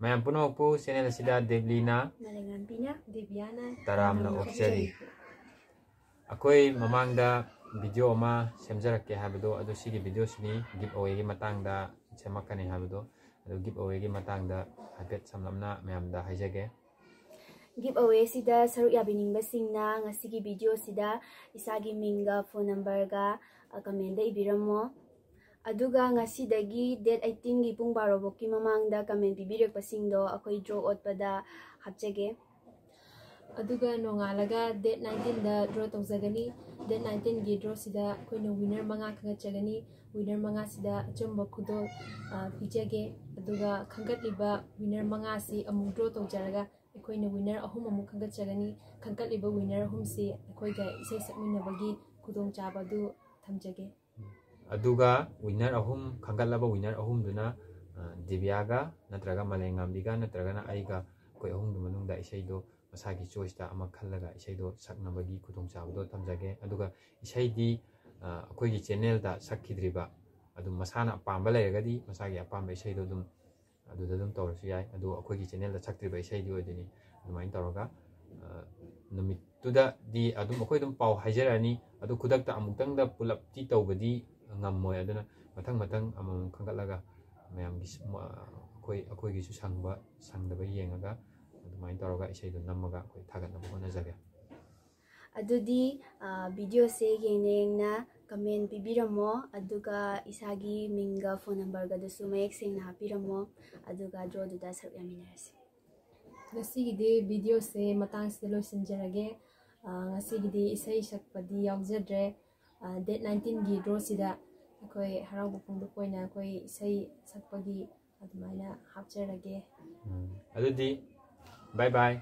ma'am पुनोपु channel सिदा Devlina दिव्याना तरामना ऑफिसरी अकोई ममांगदा video अमा सेमजरके हाबदो अदो सिगी वीडियो सिनी गिव अवे गी मतांगदा सेमकने हाबदो अदो गिव अवे गी मतांगदा हाइपेट समलमना मैमदा हाइजगे गिव अवे सिदा सरुक याबिनिंग बसिंगना ngasi वीडियो सिदा इसागी मिंगा फोन नंबर गा कमेंट इबिरमो अदुगा ngasi दगी डेट 18 गी पुंग बारोबो की ममांगदा कमेंट बिबिरक बसिंगदो अखोई ड्रॉ ओटपदा हापचगे अदुगा नोंगालगा डेट 19 दा ड्रॉ तौजगनी डेट 19 गी ड्रॉ सिदा अखोइनो विनर मंगा खंगचगनी विनर मंगा सिदा अचुंब खुदो पिजगे अदुगा खंगतलिबा विनर मंगा सि अमु ड्रॉ तौजरगा अखोइनो विनर अहुम अमु खंगचगनी खंगतलिबा विनर अहुम सि अखोइगा इसे सकमिनबगी खुदोंग चाबदु थमजगे अदुगा विनर अहुम खंगतलबा विनर अहुम दुना दिव्यागा नत्रगा मलेंगामबिगा नत्रगना आइगा कोई अहुम दु मनुंगदा इसेदो मसागी चॉइस ता अमा खल्लगा इसेदो सकनबगी खुदोंग चाबदो थमजगे अदुगा इसेदी अखोइगी चैनल दा सकखिद्रिबा अदु मसाना अपाम्बा लेरगदी मसागी अपाम्बा इसेदो दुम अदुदा दुम तौरसु याय अदु अखोइगी चैनल दा सक्त्रिबा इसेदी ओइदनी अदुमाइन तौरगा नुमितुदा दी अदुम अखोइ दुम पाउ हाइजरानी अदु खुदक्ता अमुक्तंगदा पुलपति तौबदी ngammoy aduna matang matang amam khangalaga mayam gi akoi gi su sangba sangdaba yengaga adumai toroga isai do namaga akoi thagatna bona jage adudi video se yenengna comment bibiramo aduga isagi minga phone number ga dasu mayek sing na hapiramo aduga draw du da sarp yaminarasi ngasi gi video se matang se loisinjarage ngasi gi isai sakpadi yaujadre date 19 gi draw sida akoi harau bupung koina akoi isai sakpagi admaina hapcherage adudi bye bye